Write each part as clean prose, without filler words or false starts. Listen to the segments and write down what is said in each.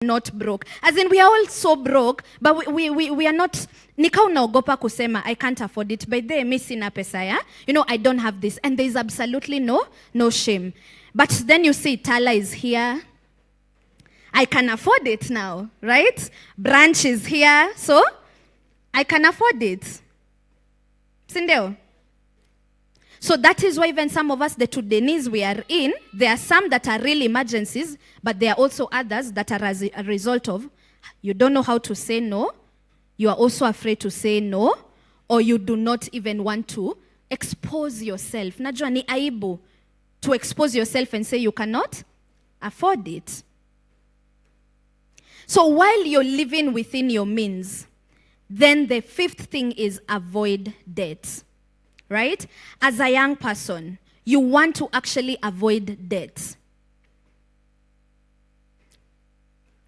not broke. As in, we are all so broke, but we are not. Nika unaogopa kusema, I can't afford it. By the way, sina pesa ya. I don't have this. And there is absolutely no shame. But then you see, Tala is here. I can afford it now, right? Branch is here, so I can afford it. Sindeo. So that is why even some of us, the two days we are in, there are some that are real emergencies, but there are also others that are as a result of, you don't know how to say no, you are also afraid to say no, or you do not even want to expose yourself. Najua ni aibu to expose yourself and say you cannot afford it. So while you're living within your means, then the fifth thing is avoid debt. Right? As a young person, you want to actually avoid debt.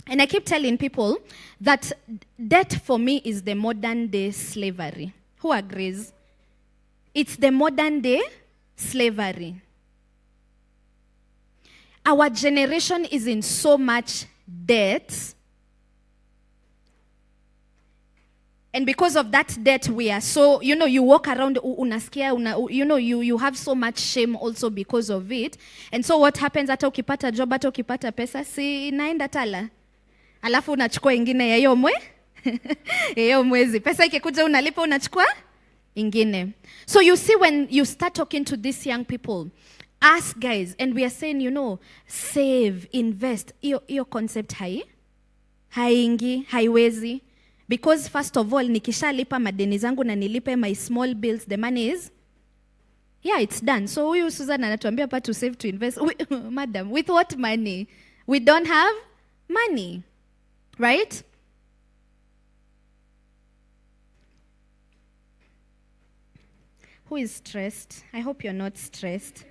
And I keep telling people that debt for me is the modern day slavery. Who agrees? It's the modern day slavery. Our generation is in so much debt. And because of that debt, we are so, you walk around, unasikia, you have so much shame also because of it. And so what happens, hata ukipata job, hata ukipata pesa, si inaenda Tala. Alafu unachukua ingine ya hiyo mwezi. Pesa ikikuja unalipa, unachukua ingine. So you see, when you start talking to these young people, us guys, and we are saying, save, invest, iyo concept haingi, haiwezi. Because first of all, nikishalipa madeni zangu na nilipe my small bills, the money is, it's done. So huyu Susan anatuambia hapa to save, to invest. Madam, with what money? We don't have money, right? Who is stressed? I hope you're not stressed.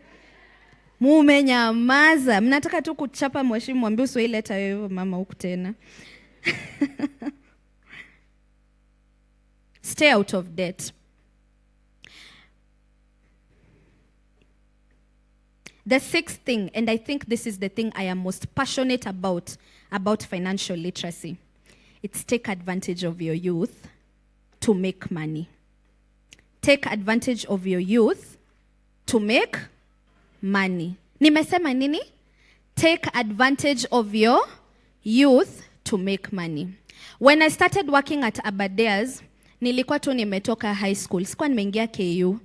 Mumenyamaza. Mnataka tu kuchapa mheshimu mwambie usiwaileta wewe mama huku tena. Stay out of debt. The sixth thing, and I think this is the thing I am most passionate about financial literacy. It's take advantage of your youth to make money. Take advantage of your youth to make money. Nimesema nini? Take advantage of your youth to make money. When I started working at Abadeas, nilikuwa tu nimetoka high school. Sikuwa nimeingia KU.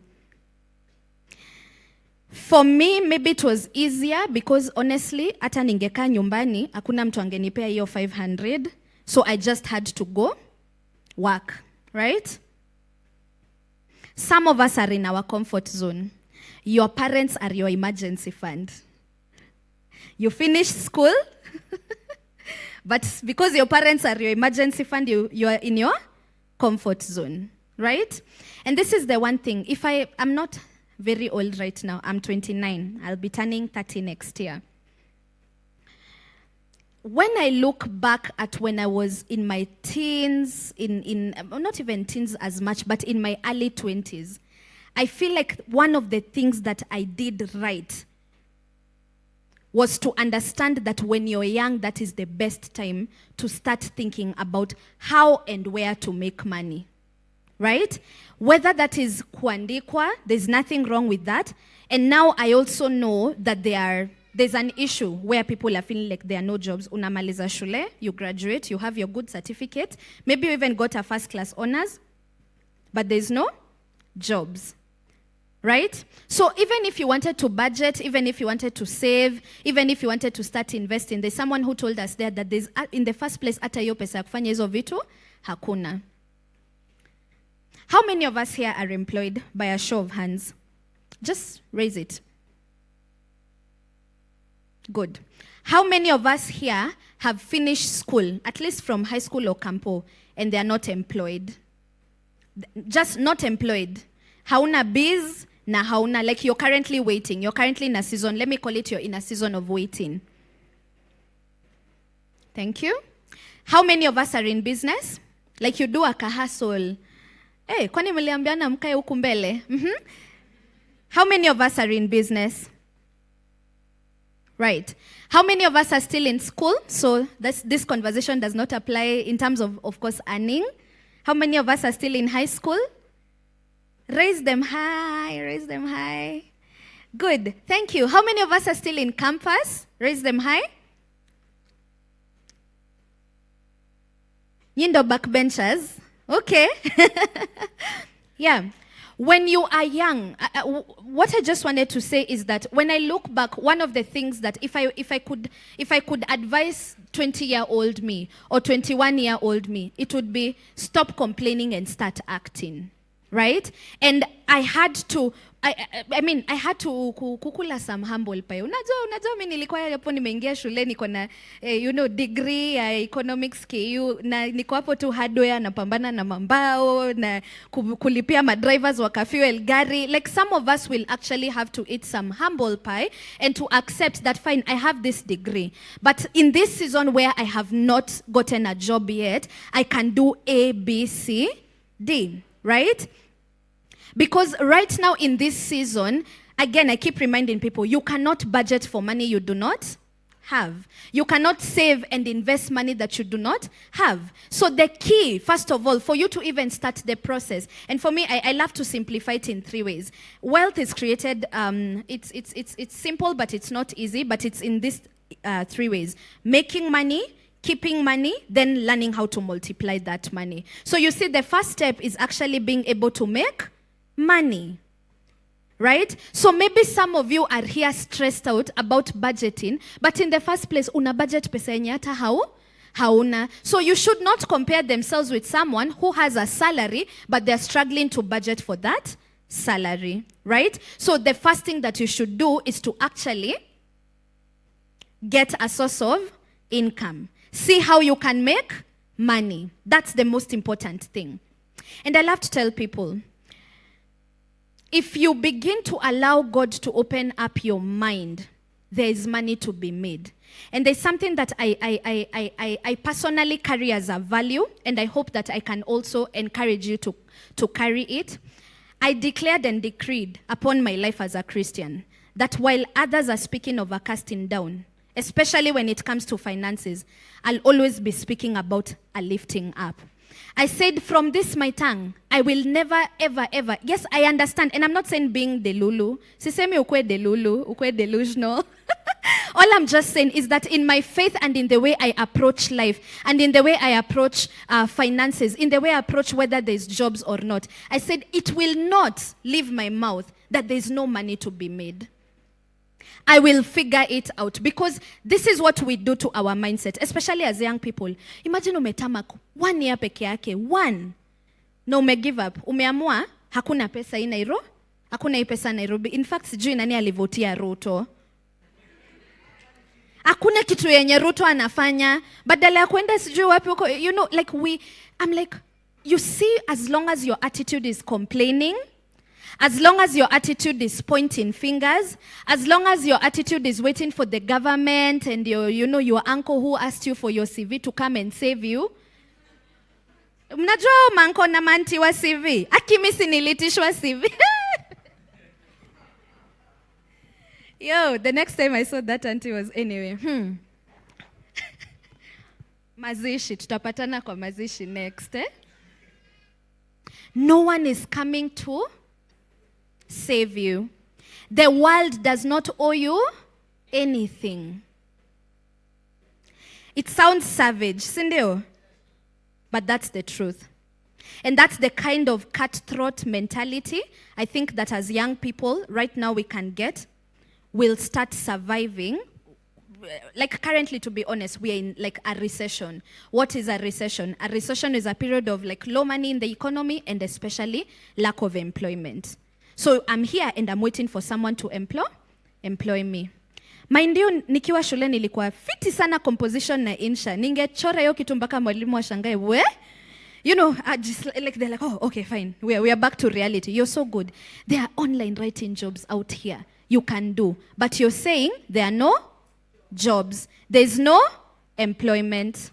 For me, maybe it was easier because honestly, hata ningekaa nyumbani, hakuna mtu angenipea hiyo 500. So I just had to go work, right? Some of us are in our comfort zone. Your parents are your emergency fund. You finish school, but because your parents are your emergency fund, you are in your comfort zone, right? And this is the one thing. If I'm not very old right now, I'm 29. I'll be turning 30 next year. When I look back at when I was in my teens, not even teens as much, but in my early 20s, I feel like one of the things that I did right was to understand that when you're young, that is the best time to start thinking about how and where to make money, right? Whether that is kuandikwa, there's nothing wrong with that. And now I also know that there's an issue where people are feeling like there are no jobs. Unamaliza shule, you graduate, you have your good certificate, maybe you even got a first class honors, but there's no jobs. Right? So even if you wanted to budget, even if you wanted to save, even if you wanted to start investing, there's someone who told us there that there's, in the first place, hata hiyo pesa kufanya hizo vitu, hakuna. How many of us here are employed? By a show of hands. Just raise it. Good. How many of us here have finished school, at least from high school or campo, and they are not employed? Just not employed. Hauna biz, na hauna, like you're currently waiting. You're currently in a season. Let me call it, you're in a season of waiting. Thank you. How many of us are in business? Like you do a kahasol. Hey, kwani mliambiana mkae huku mbele? How many of us are in business? Right. How many of us are still in school? So this conversation does not apply in terms of course, earning. How many of us are still in high school? Raise them high, raise them high. Good, thank you. How many of us are still in campus? Raise them high. Yindo backbenchers. Okay. Yeah. When you are young, what I just wanted to say is that when I look back, one of the things that if I could advise 20-year-old me or 21-year-old me, it would be stop complaining and start acting, right? And I had to kukula some humble pie. Unajua mimi nilikuwa hapo nimeingia shule niko na degree ya economics KU na niko hapo tu hardware napambana na mambao na kulipia madrivers waka fuel gari. Like some of us will actually have to eat some humble pie and to accept that fine, I have this degree. But in this season where I have not gotten a job yet, I can do A, B, C, D, right? Because right now in this season, again, I keep reminding people, you cannot budget for money you do not have. You cannot save and invest money that you do not have. So the key, first of all, for you to even start the process, and for me, I love to simplify it in 3 ways. Wealth is created, it's simple, but it's not easy, but it's in these 3 ways. Making money, keeping money, then learning how to multiply that money. So you see, the first step is actually being able to make money, right? So maybe some of you are here stressed out about budgeting, but in the first place, una budget pesa yenye hata hauna. So you should not compare themselves with someone who has a salary, but they're struggling to budget for that salary, right? So the first thing that you should do is to actually get a source of income. See how you can make money. That's the most important thing. And I love to tell people, if you begin to allow God to open up your mind, there is money to be made. And there's something that I personally carry as a value, and I hope that I can also encourage you to carry it. I declared and decreed upon my life as a Christian that while others are speaking of a casting down, especially when it comes to finances, I'll always be speaking about a lifting up. I said, from this my tongue, I will never, ever, ever. Yes, I understand. And I'm not saying being delulu. Sisemi ukwe delulu, ukwe delusional. All I'm just saying is that in my faith and in the way I approach life, and in the way I approach finances, in the way I approach whether there's jobs or not, I said, it will not leave my mouth that there's no money to be made. I will figure it out, because this is what we do to our mindset, especially as young people. Imagine umetamak 1 year peke yake, 1. Na give up. Umeamua, hakuna pesa hii Nairobi, hakuna hii pesa Nairobi. In fact, sijui nani alivotia Ruto. Hakuna kitu yenye Ruto anafanya, badala ya kwenda sijui wapi huko, I'm like, you see, as long as your attitude is complaining, as long as your attitude is pointing fingers, as long as your attitude is waiting for the government and your uncle who asked you for your CV to come and save you. Mnajua manko na manti wa CV. Akimisi nilitishwa CV. Yo, the next time I saw that auntie was anyway. Mazishi, tutapatana kwa mazishi next, eh? No one is coming to save you. The world does not owe you anything. It sounds savage, sindio? But that's the truth. And that's the kind of cutthroat mentality I think that as young people right now we can get. We'll start surviving. Like currently, to be honest, we are in like a recession. What is a recession? A recession is a period of like low money in the economy and especially lack of employment. So I'm here and I'm waiting for someone to employ me. Mind you, nikiwa shule nilikuwa fiti sana composition na insha. Ningechora hiyo kitu mpaka mwalimu ashangae, we? Just like they're like, oh, okay, fine. We are back to reality. You're so good. There are online writing jobs out here you can do. But you're saying there are no jobs. There's no employment.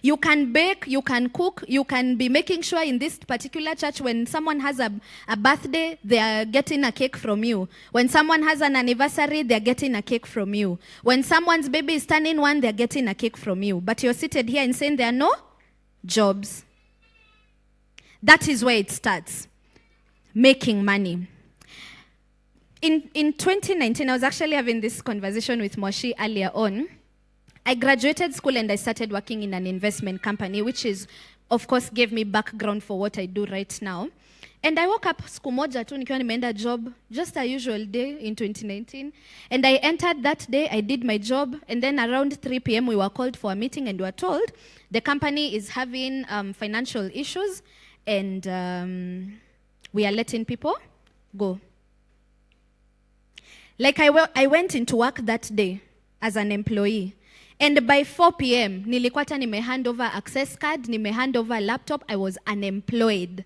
You can bake, you can cook, you can be making sure in this particular church when someone has a birthday, they are getting a cake from you. When someone has an anniversary, they're getting a cake from you. When someone's baby is turning one, they're getting a cake from you. But you're seated here and saying there are no jobs. That is where it starts. Making money. In 2019, I was actually having this conversation with Moshi earlier on. I graduated school and I started working in an investment company, which is, of course, gave me background for what I do right now. And I woke up siku moja tu nikiwa nimeenda job, just a usual day in 2019. And I entered that day, I did my job, and then around 3 p.m. we were called for a meeting and we were told the company is having financial issues and we are letting people go. Like I went into work that day as an employee. And by 4 p.m., nilikuwa hata nime hand over access card, nime hand over laptop, I was unemployed.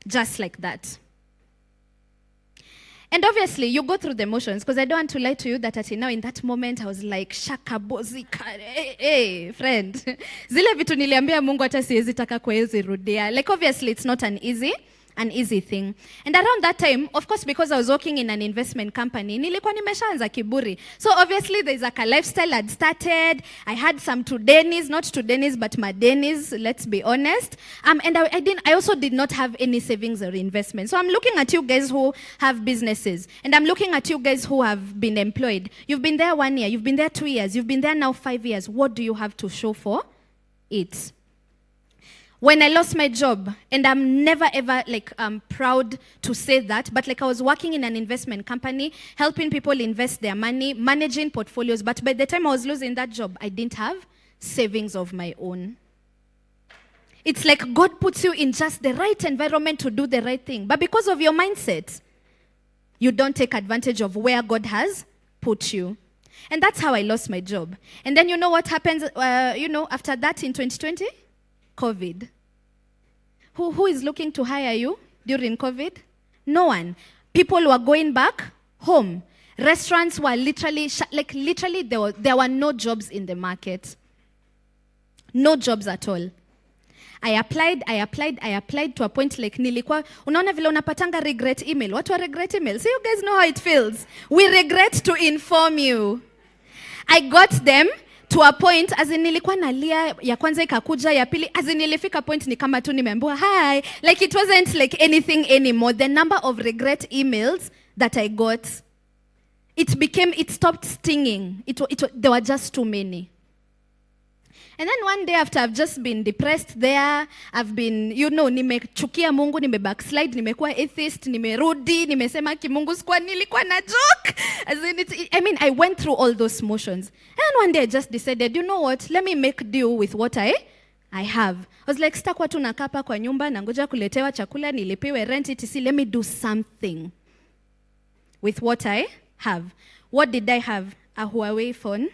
Just like that. And obviously, you go through the motions, because I don't want to lie to you that now in that moment, I was like, shakabozika, hey, friend. Zile vitu niliambia Mungu hata siwezi taka kuwezi rudia. Like obviously, it's not an easy thing. And around that time, of course, because I was working in an investment company, nilikuwa nimeshaanza kiburi. So obviously, there's like a lifestyle I'd started. I had some tudenis, not tudenis, but madenis, let's be honest. And I also did not have any savings or investment. So I'm looking at you guys who have businesses. And I'm looking at you guys who have been employed. You've been there 1 year, you've been there 2 years, you've been there now 5 years. What do you have to show for it? When I lost my job, and I'm never ever proud to say that, but like I was working in an investment company, helping people invest their money, managing portfolios, but by the time I was losing that job, I didn't have savings of my own. It's like God puts you in just the right environment to do the right thing, but because of your mindset, you don't take advantage of where God has put you. And that's how I lost my job. And then you know what happens, after that in 2020? COVID. Who is looking to hire you during COVID? No one. People were going back home. Restaurants were literally, there were no jobs in the market. No jobs at all. I applied to a point like nilikuwa, unaona vile unapatanga regret email. What were regret emails? So you guys know how it feels. We regret to inform you. I got them to a point, as in nilikuwa nalia, ya kwanza ikakuja, ya pili, as in nilifika point ni kama tu nimeambiwa, hi. Like it wasn't like anything anymore. The number of regret emails that I got, it stopped stinging. There were just too many. And then one day after I've just been depressed there, I've been, nimechukia Mungu, nime backslide, nimekuwa atheist, nimerudi, nimesema kimungu sikuwa nilikuwa na joke. As in I went through all those motions. And one day I just decided, you know what, let me make deal with what I have. I was like, sitakuwa tu nakapa kwa nyumba, nangoja kuletewa chakula, nilipiwe rent, e.t.c. Let me do something with what I have. What did I have? A Huawei phone.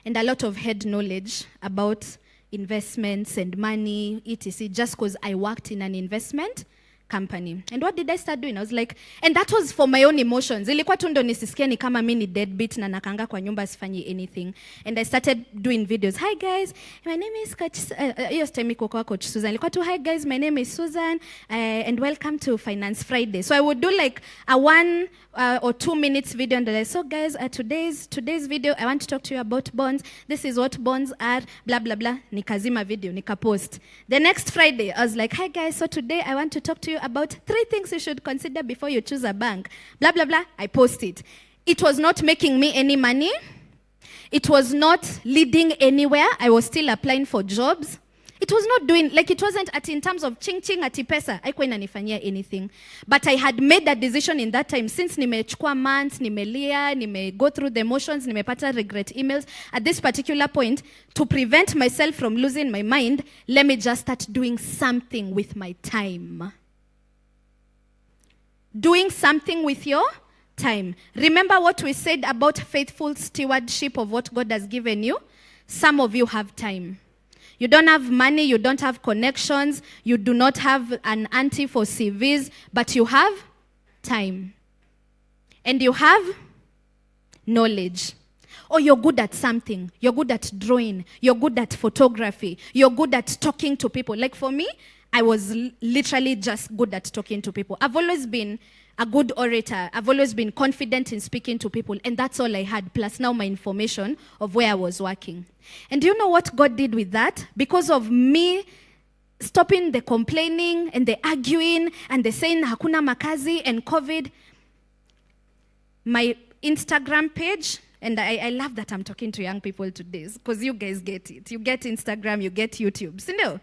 And a lot of head knowledge about investments and money, e.t.c. just because I worked in an investment company. And what did I start doing? I was like, and that was for my own emotions. Ilikuwa tu ndo nisisikia ni kama mimi ni deadbeat na nakanga kwa nyumba sifanyi anything. And I started doing videos. Hi guys, my name is Coach, yes, time iko kwa Coach Susan. Ilikuwa tu, hi guys, my name is Susan, and welcome to Finance Friday. So I would do like a 1 or 2 minutes video and like, so guys, today's video, I want to talk to you about bonds. This is what bonds are, blah, blah, blah. Nikazima video, nikapost. The next Friday, I was like, hi guys, so today I want to talk to you about 3 things you should consider before you choose a bank. Blah, blah, blah. I post it. It was not making me any money. It was not leading anywhere. I was still applying for jobs. It was not doing, like it wasn't in terms of ching ati pesa. Haikuwa inanifanyia anything. But I had made that decision in that time. Since nimechukua months, nimelia, go through the motions, nimepata regret emails. At this particular point, to prevent myself from losing my mind, let me just start doing something with my time. Doing something with your time. Remember what we said about faithful stewardship of what God has given you? Some of you have time. You don't have money, you don't have connections, you do not have an auntie for CVs, but you have time. And you have knowledge. or you're good at something. You're good at drawing. You're good at photography. You're good at talking to people. Like for me, I was literally just good at talking to people. I've always been a good orator. I've always been confident in speaking to people, and that's all I had, plus now my information of where I was working. And do you know what God did with that? Because of me stopping the complaining and the arguing and the saying hakuna makazi and COVID, my Instagram page, and I love that I'm talking to young people today, because you guys get it. You get Instagram, you get YouTube. So no.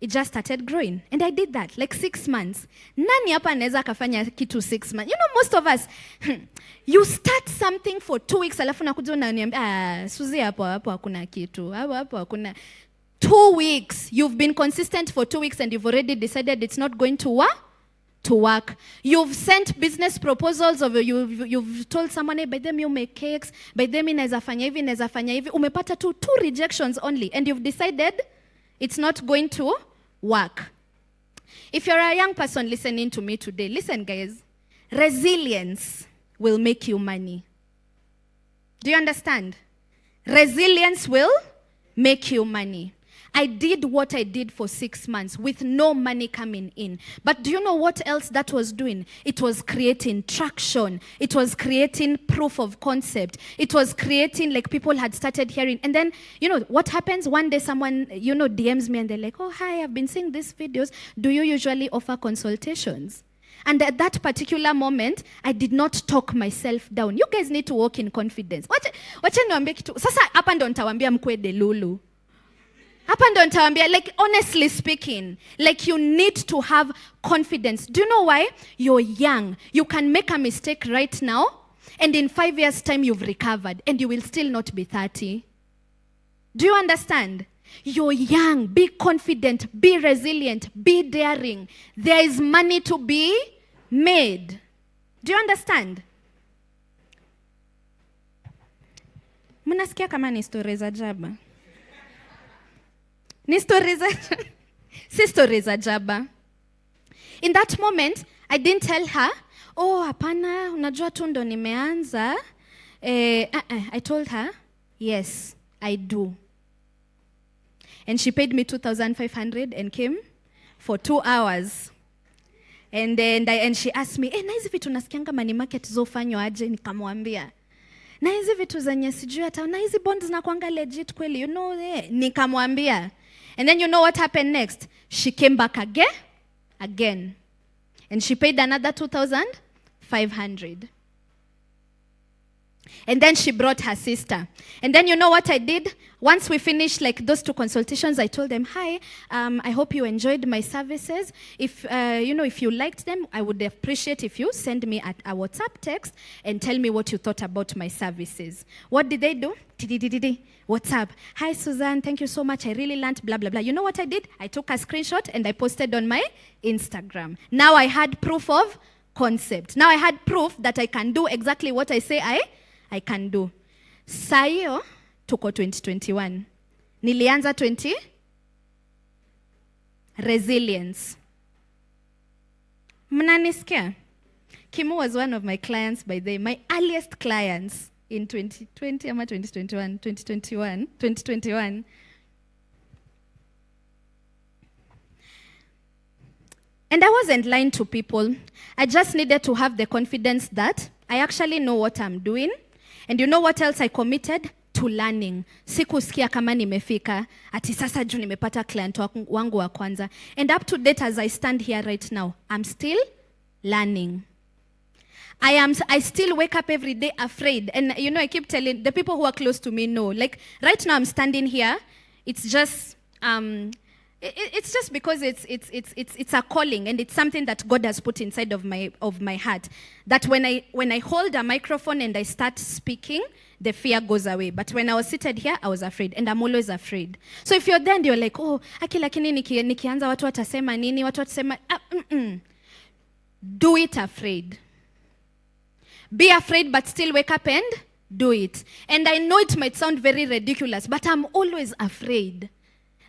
It just started growing. And I did that, like 6 months. Nani hapa anaweza kafanya kitu 6 months? You know, most of us, you start something for 2 weeks, alafu nakuja unaniambia, Suzy hapo hakuna kitu. Hapo hakuna. 2 weeks. You've been consistent for 2 weeks and you've already decided it's not going to work. You've sent business proposals, or you've told someone, hey, by them you make cakes, by them inaweza fanya hivi. Umepata two rejections only, and you've decided it's not going to work. If you're a young person listening to me today, listen guys, resilience will make you money. Do you understand? Resilience will make you money. I did what I did for 6 months with no money coming in. But do you know what else that was doing? It was creating traction. It was creating proof of concept. It was creating, like, people had started hearing. And then, you know, what happens? One day someone, you know, DMs me and they're like, oh, hi, I've been seeing these videos. Do you usually offer consultations? And at that particular moment, I did not talk myself down. You guys need to walk in confidence. Wacha niwaambie kitu. Sasa hapa ndo nitawaambia mkwe de lulu. Hapa ndo nitawaambia, like, honestly speaking, like, you need to have confidence. Do you know why? You're young. You can make a mistake right now, and in 5 years' time, you've recovered, and you will still not be 30. Do you understand? You're young. Be confident. Be resilient. Be daring. There is money to be made. Do you understand? Mnasikia kama ni story za jaba? Ni story za si story za jaba. In that moment, I didn't tell her, oh, hapana, unajua tu ndo nimeanza. I told her, yes, I do. And she paid me 2,500 and came for 2 hours. And then she asked me, na hizi vitu nasikianga money market zofanywa aje? Nikamwambia, na hizi vitu zenye sijui hata, na hizi bonds zinakuanga legit kweli, you know, nikamwambia. And then you know what happened next? She came back again. And she paid another 2,500. And then she brought her sister. And then you know what I did? Once we finished, like, those 2 consultations, I told them, hi, I hope you enjoyed my services. If, if you liked them, I would appreciate if you send me a WhatsApp text and tell me what you thought about my services. What did they do? WhatsApp. Hi, Suzanne, thank you so much. I really learned blah, blah, blah. You know what I did? I took a screenshot and I posted on my Instagram. Now I had proof of concept. Now I had proof that I can do exactly what I say I can do. Sayo tuko 2021. Nilianza 20. Resilience. Mnanisikia? Kimu was one of my clients, by the way, my earliest clients in 2020 ama 2021. And I wasn't lying to people. I just needed to have the confidence that I actually know what I'm doing. And you know what else I committed? To learning. Sikusikia kama nimefika, ati sasa juu nimepata client wangu wa kwanza. And up to date as I stand here right now, I'm still learning. I still wake up every day afraid. And you know, I keep telling the people who are close to me know. Like right now I'm standing here, it's just it's just because it's a calling, and it's something that God has put inside of my heart. That when I hold a microphone and I start speaking, the fear goes away. But when I was seated here, I was afraid, and I'm always afraid. So if you're there and you're like, oh, lakini nikianza watu watasema nini, watu watasema, do it afraid. Be afraid, but still wake up and do it. And I know it might sound very ridiculous, but I'm always afraid.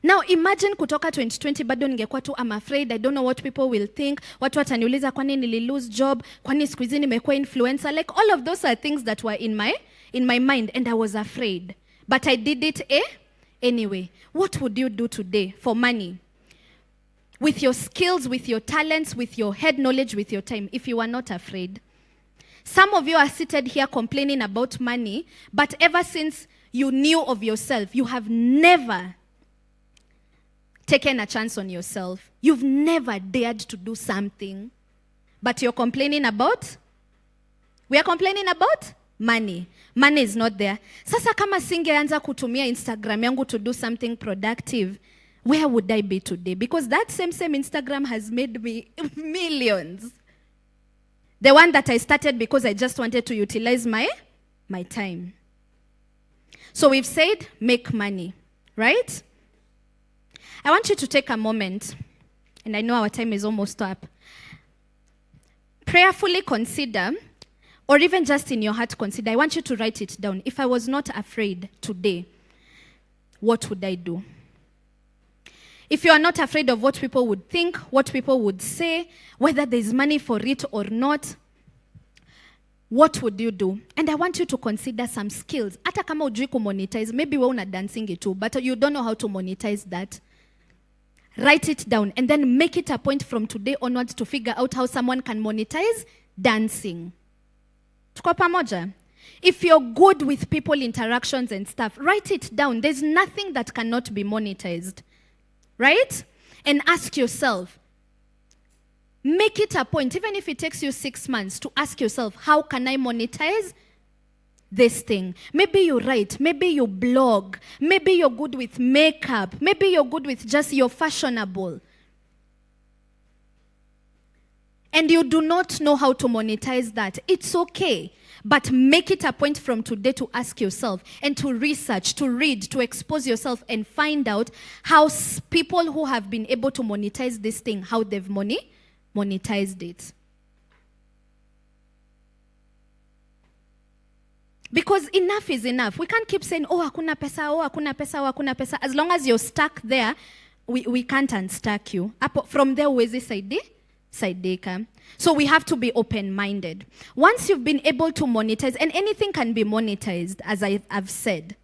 Now imagine kutoka 2020 bado ningekuwa tu I'm afraid, I don't know what people will think, watu wataniuliza kwani nili lose job, kwani siku hizi nimekuwa influencer. Like all of those are things that were in my mind and I was afraid. But I did it anyway. What would you do today for money? With your skills, with your talents, with your head knowledge, with your time, if you are not afraid. Some of you are seated here complaining about money, but ever since you knew of yourself, you have never taken a chance on yourself. You've never dared to do something, but you're complaining about? We are complaining about money. Money is not there. Sasa kama singeanza kutumia Instagram yangu to do something productive, where would I be today? Because that same Instagram has made me millions. The one that I started because I just wanted to utilize my time. So we've said make money, right? I want you to take a moment, and I know our time is almost up. Prayerfully consider, or even just in your heart consider, I want you to write it down. If I was not afraid today, what would I do? If you are not afraid of what people would think, what people would say, whether there's money for it or not, what would you do? And I want you to consider some skills. Hata kama hujui kumonetize, maybe wewe una dancing too, but you don't know how to monetize that. Write it down and then make it a point from today onwards to figure out how someone can monetize dancing. Tuko pamoja? If you're good with people interactions and stuff, write it down. There's nothing that cannot be monetized. Right? And ask yourself, make it a point, even if it takes you 6 months, to ask yourself, how can I monetize this thing? Maybe you write, maybe you blog, maybe you're good with makeup, maybe you're good with just you're fashionable. And you do not know how to monetize that. It's okay. But make it a point from today to ask yourself and to research, to read, to expose yourself and find out how people who have been able to monetize this thing, how they've monetized it. Because enough is enough. We can't keep saying, oh, hakuna pesa, oh, hakuna pesa, oh, hakuna pesa. As long as you're stuck there, we can't unstuck you. From there, huwezi saidika. So we have to be open-minded. Once you've been able to monetize, and anything can be monetized, as I've said.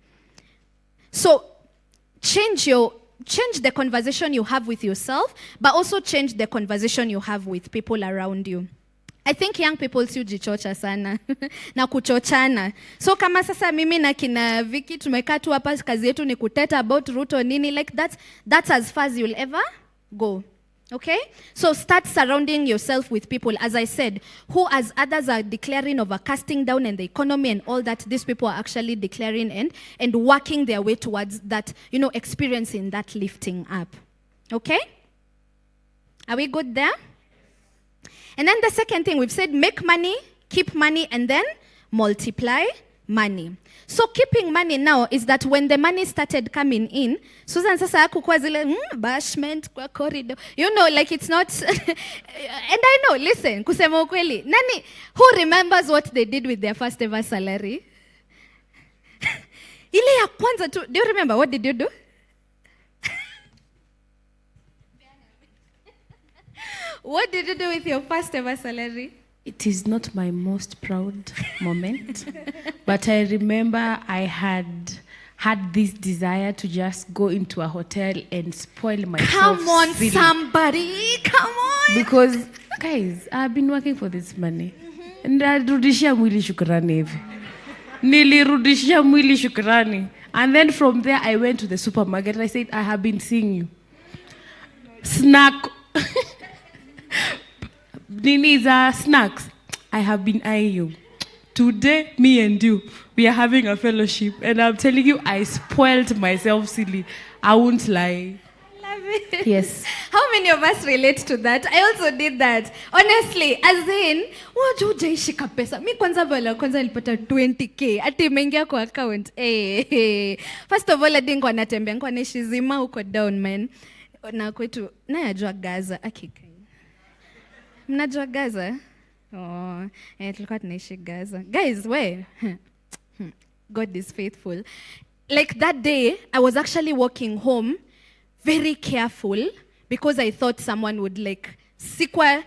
So change the conversation you have with yourself, but also change the conversation you have with people around you. I think young people si ujichocha sana na kuchochana. So kama sasa mimi na kina Vicky tumekaa tu hapa, kazi yetu ni kuteta about Ruto nini, like that's as far as you'll ever go. Okay? So start surrounding yourself with people, as I said, who as others are declaring of a casting down in the economy and all that, these people are actually declaring and working their way towards that, experiencing that lifting up. Okay? Are we good there? And then the second thing, we've said make money, keep money, and then multiply money. So keeping money now is that when the money started coming in, Susan sasa hakukuwa zile bashment kwa corridor. Like it's not and I know, listen, kusema ukweli. Nani who remembers what they did with their first ever salary? Ile ya kwanza tu, do you remember what did you do? What did you do with your first ever salary? It is not my most proud moment, but I remember I had this desire to just go into a hotel and spoil myself. Come on, silly. somebody, come on. Because, guys, I've been working for this money. And nilirudishia mwili shukrani hivi. Nilirudishia mwili shukrani. And then from there, I went to the supermarket and I said, I have been seeing you. Snack. Nini's snacks. I have been eyeing you. Today, me and you, we are having a fellowship. And I'm telling you, I spoiled myself silly. I won't lie. Love it. Yes. How many of us relate to that? I also did that. Honestly, as in, wajua hujaishika pesa. Mi kwanza nilipata 20k. Ati imeingia kwa account. First of all, I didn't natembea. Nilikuwa naishi Zima huko down, man. Na kwetu, najua Gaza. Akika. Mnajua Gaza? Tulikuwa tunaishi Gaza. Guys, where? God is faithful. Like that day, I was actually walking home very careful because I thought someone would like, sikwa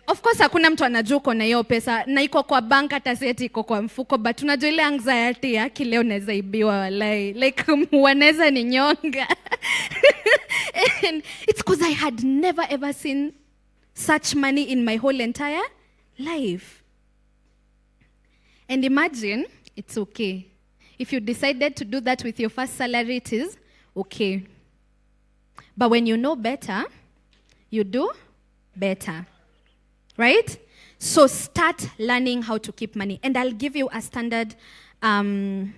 Of course hakuna mtu anajua uko na hiyo pesa na iko kwa bank hata seti iko kwa mfuko, but unajua ile anxiety yake leo naweza ibiwa walai, like wanaweza ninyonga. And it's because I had never ever seen such money in my whole entire life. And imagine, it's okay. If you decided to do that with your first salary, it is okay. But when you know better, you do better. Right? So start learning how to keep money. And I'll give you a standard. My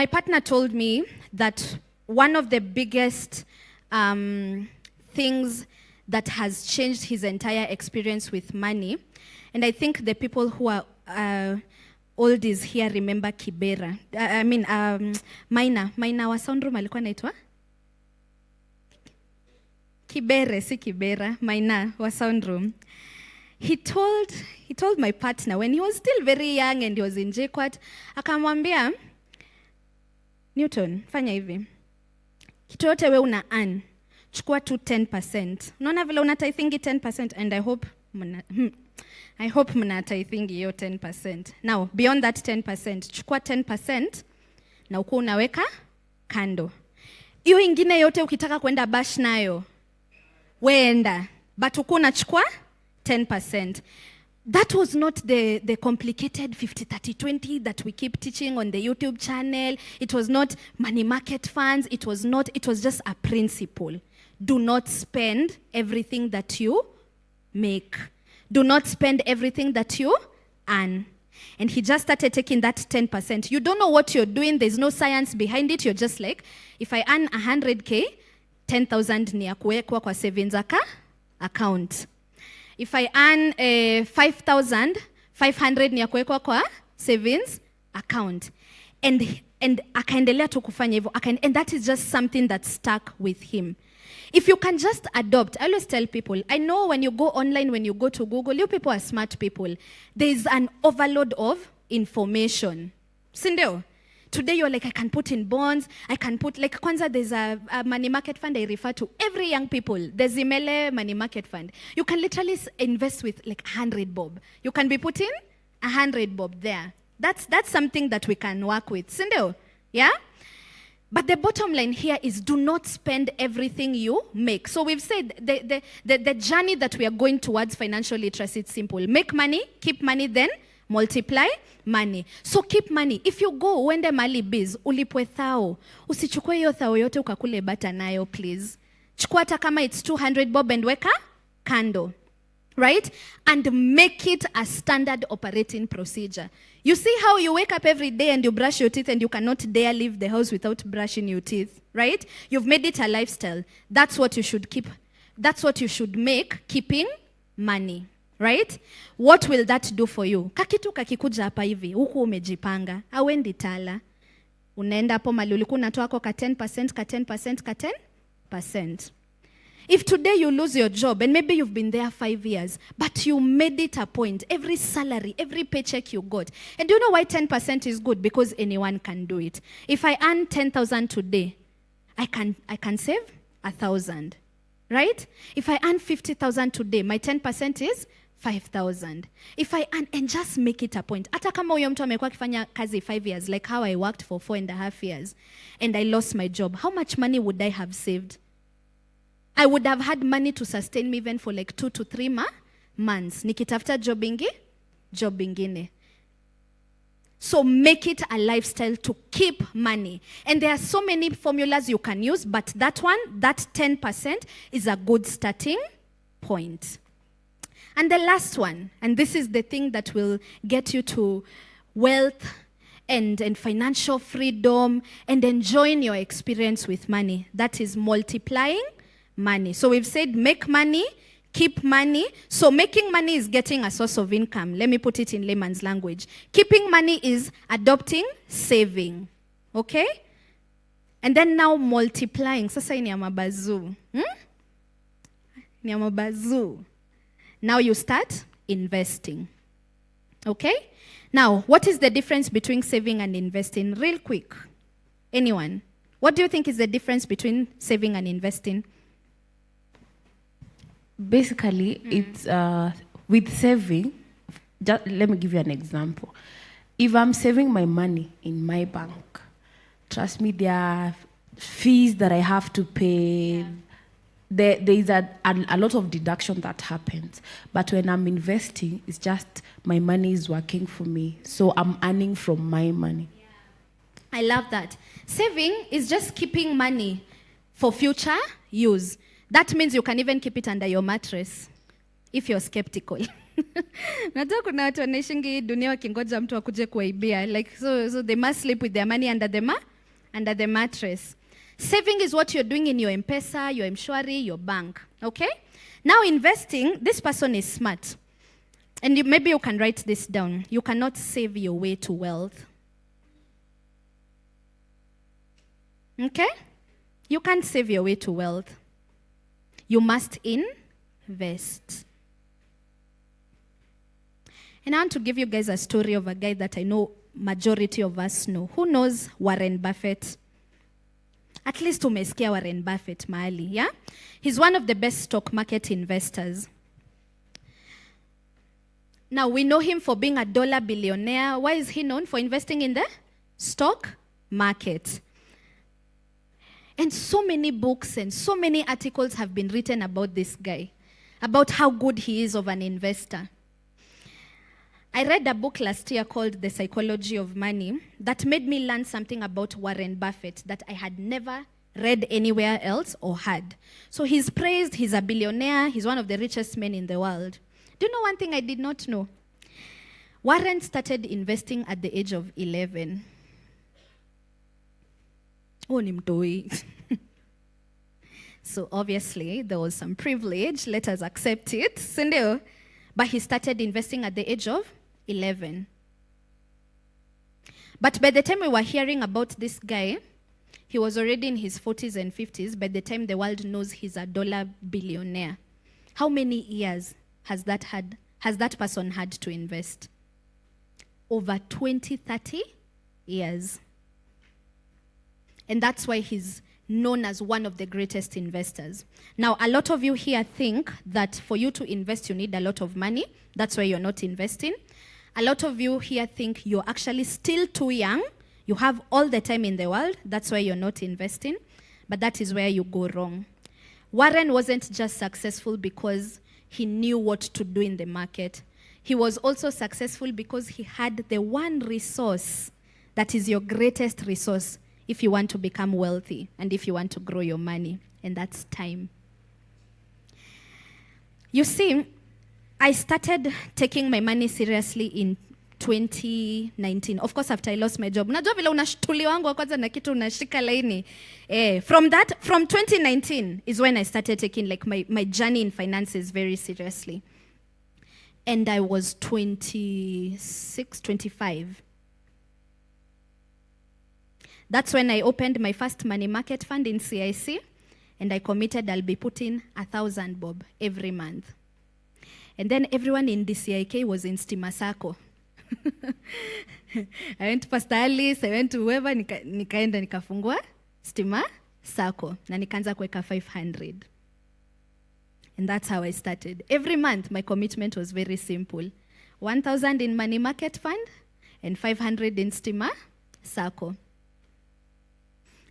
partner told me that one of the biggest things that has changed his entire experience with money, and I think the people who are oldies here remember Kibera. Maina wa Soundroom alikuwa anaitwa? Kibere, si Kibera, Maina wa Soundroom. He told my partner when he was still very young and he was in JKUAT, akamwambia, Newton, fanya hivi. Kitu yote we una earn, chukua tu 10%. Unaona vile una tithingi 10%, and I hope mna tithingi hiyo 10%. Now, beyond that 10%, chukua 10% na uko unaweka kando. Hiyo ingine yote ukitaka kwenda bash nayo, weenda, but uko unachukua 10%. That was not the complicated 50-30-20 that we keep teaching on the YouTube channel. It was not money market funds. It was just a principle. Do not spend everything that you make. Do not spend everything that you earn. And he just started taking that 10%. You don't know what you're doing. There's no science behind it. You're just like, if I earn 100K, 10,000 ni ya kuwekwa kwa savings account. If I earn 5,500 ni ya kuwekwa kwa savings account. And akaendelea tu kufanya hivyo. And that is just something that stuck with him. If you can just adopt, I always tell people, I know when you go online, when you go to Google, you people are smart people. There is an overload of information. Sindio? Today you're like, I can put in bonds, I can put, like, kwanza there's a money market fund I refer to every young people. The Zimele money market fund. You can literally invest with like 100 bob. You can be putting 100 bob there. That's something that we can work with. Sindio? Yeah? But the bottom line here is do not spend everything you make. So we've said the journey that we are going towards financial literacy, it's simple. Make money, keep money, then multiply money. So keep money. If you go uende mali biz, ulipwe thao. Usichukue hiyo thao yote ukakule bata nayo, please. Chukua hata kama it's 200 bob and weka kando. Right? And make it a standard operating procedure. You see how you wake up every day and you brush your teeth and you cannot dare leave the house without brushing your teeth, right? You've made it a lifestyle. That's what you should keep. That's what you should make keeping money, right? What will that do for you? Kakitu kakikuja hapa hivi, huku umejipanga, hawendi tala. Unaenda hapo mali ulikuwa unatoa kwa 10%. If today you lose your job, and maybe you've been there 5 years, but you made it a point, every salary, every paycheck you got. And do you know why 10% is good? Because anyone can do it. If I earn 10,000 today, I can save 1,000, right? If I earn 50,000 today, my 10% is 5,000. If I earn, and just make it a point. Hata kama huyo mtu amekuwa akifanya kazi 5 years, like how I worked for 4.5 years, and I lost my job, how much money would I have saved? I would have had money to sustain me even for like 2 to 3 months. Nikitafuta job ingine. So make it a lifestyle to keep money. And there are so many formulas you can use, but that 10% is a good starting point. And the last one, and this is the thing that will get you to wealth and financial freedom and enjoying your experience with money. That is multiplying money. So we've said make money, keep money. So making money is getting a source of income. Let me put it in layman's language. Keeping money is adopting saving. Okay? And then now multiplying. Sasa ni ya mabazu. Ni ya mabazu. Now you start investing. Okay? Now, what is the difference between saving and investing? Real quick. Anyone? What do you think is the difference between saving and investing? Basically, it's with saving. Just let me give you an example. If I'm saving my money in my bank, trust me, there are fees that I have to pay. There is a lot of deduction that happens. But when I'm investing, it's just my money is working for me. So I'm earning from my money. I love that. Saving is just keeping money for future use. That means you can even keep it under your mattress if you're skeptical. Najua kuna watu wanaishingi hii dunia wakingoja mtu akuje kuwaibia. Like so they must sleep with their money under the mattress. Saving is what you're doing in your M-Pesa, your M-Shwari, your bank. Okay? Now investing, this person is smart. And maybe you can write this down. You cannot save your way to wealth. Okay? You can't save your way to wealth. You must invest. And I want to give you guys a story of a guy that I know majority of us know. Who knows Warren Buffett? At least umesikia Warren Buffett mahali, yeah? He's one of the best stock market investors. Now, we know him for being a dollar billionaire. Why is he known? For investing in the stock market. And so many books and so many articles have been written about this guy, about how good he is of an investor. I read a book last year called The Psychology of Money that made me learn something about Warren Buffett that I had never read anywhere else or heard. So he's praised, he's a billionaire, he's one of the richest men in the world. Do you know one thing I did not know? Warren started investing at the age of 11. Oh, ni mtoi. So obviously there was some privilege, let us accept it, sindio? But he started investing at the age of 11. But by the time we were hearing about this guy, he was already in his 40s and 50s. By the time the world knows he's a dollar billionaire. How many years has that person had to invest? Over 20, 30 years. And that's why he's known as one of the greatest investors. Now, a lot of you here think that for you to invest, you need a lot of money. That's why you're not investing. A lot of you here think you're actually still too young. You have all the time in the world. That's why you're not investing. But that is where you go wrong. Warren wasn't just successful because he knew what to do in the market. He was also successful because he had the one resource that is your greatest resource if you want to become wealthy and if you want to grow your money, and that's time. You see, I started taking my money seriously in 2019. Of course, after I lost my job. Unajua vile unashtuliwa wangu wa kwanza na kitu unashika laini. From 2019 is when I started taking like my journey in finances very seriously. And I was 26, 25. That's when I opened my first money market fund in CIC, and I committed I'll be putting 1,000 bob every month. And then everyone in DCIK was in Stima Sacco. I went to Pastor Alice, I went to whoever, nikaenda nikafungua Stima Sacco, na nikaanza kuweka 500. And that's how I started. Every month, my commitment was very simple. 1,000 in money market fund, and 500 in Stima Sacco.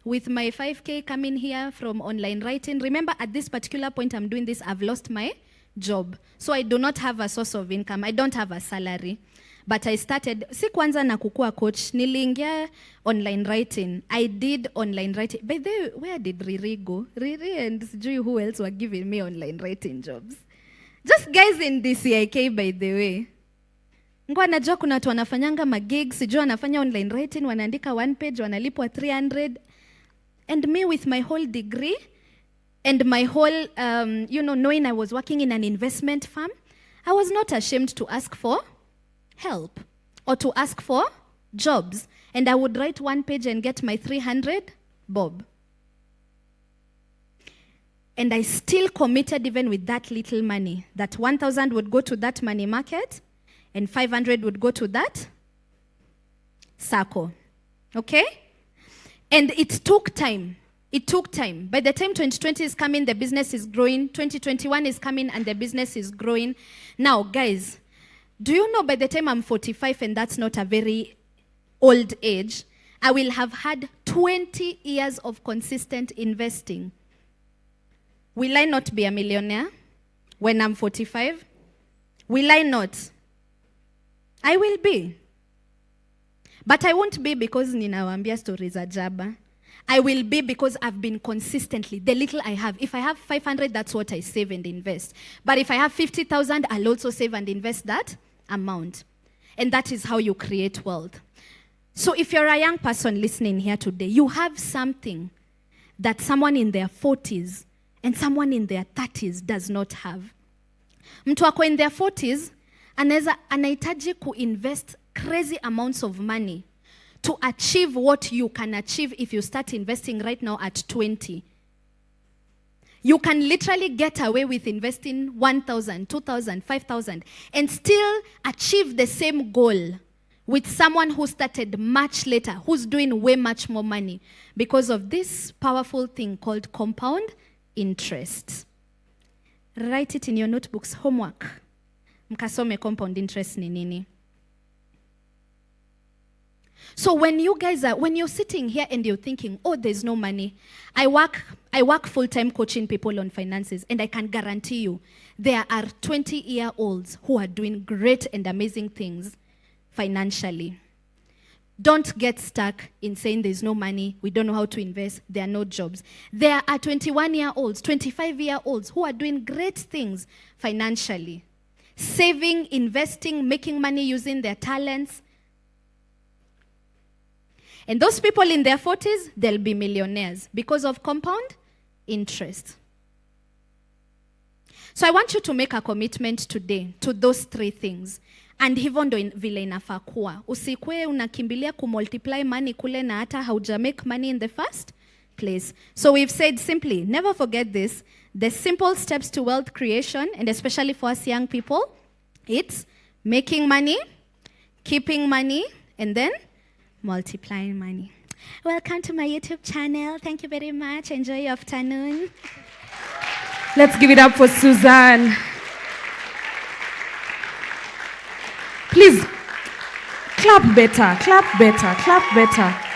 With my 5K coming here from online writing, remember at this particular point I'm doing this, I've lost my job. So I do not have a source of income. I don't have a salary. But I started, si kwanza na kukua coach, niliingia online writing. I did online writing. By the way, where did Riri go? Riri and sijui who else were giving me online writing jobs. Just guys in DCIK, by the way. Ngwa najua kuna watu wanafanyanga magigs, sijui wanafanya online writing, wanaandika 1 page, wanalipwa 300. And me with my whole degree and my whole, knowing I was working in an investment firm, I was not ashamed to ask for help or to ask for jobs. And I would write 1 page and get my 300 bob. And I still committed even with that little money, that 1,000 would go to that money market and 500 would go to that Sacco. Okay? And it took time. It took time. By the time 2020 is coming, the business is growing. 2021 is coming and the business is growing. Now, guys, do you know by the time I'm 45, and that's not a very old age, I will have had 20 years of consistent investing. Will I not be a millionaire when I'm 45? Will I not? I will be. But I won't be because ninawambia stories ajaba. I will be because I've been consistently, the little I have. If I have 500, that's what I save and invest. But if I have 50,000, I'll also save and invest that amount. And that is how you create wealth. So if you're a young person listening here today, you have something that someone in their 40s and someone in their 30s does not have. Mtu wako in their 40s, anahitaji kuinvest crazy amounts of money to achieve what you can achieve if you start investing right now at 20. You can literally get away with investing 1,000, 2,000, 5,000 and still achieve the same goal with someone who started much later, who's doing way much more money because of this powerful thing called compound interest. Write it in your notebooks, homework. Mkasome compound interest ni nini. So when you're sitting here and you're thinking, oh, there's no money. I work full-time coaching people on finances, and I can guarantee you there are 20-year-olds who are doing great and amazing things financially. Don't get stuck in saying there's no money, we don't know how to invest, there are no jobs. There are 21-year-olds, 25-year-olds who are doing great things financially. Saving, investing, making money using their talents. And those people in their 40s, they'll be millionaires because of compound interest. So I want you to make a commitment today to those three things. And hivyo ndo vile inafaa kuwa. Usikwe unakimbilia kumultiply money kule na hata hauja make money in the first place. So we've said simply, never forget this, the simple steps to wealth creation, and especially for us young people, it's making money, keeping money, and then multiplying money. Welcome to my YouTube channel. Thank you very much. Enjoy your afternoon. Let's give it up for Suzanne. Please, clap better, clap better, clap better.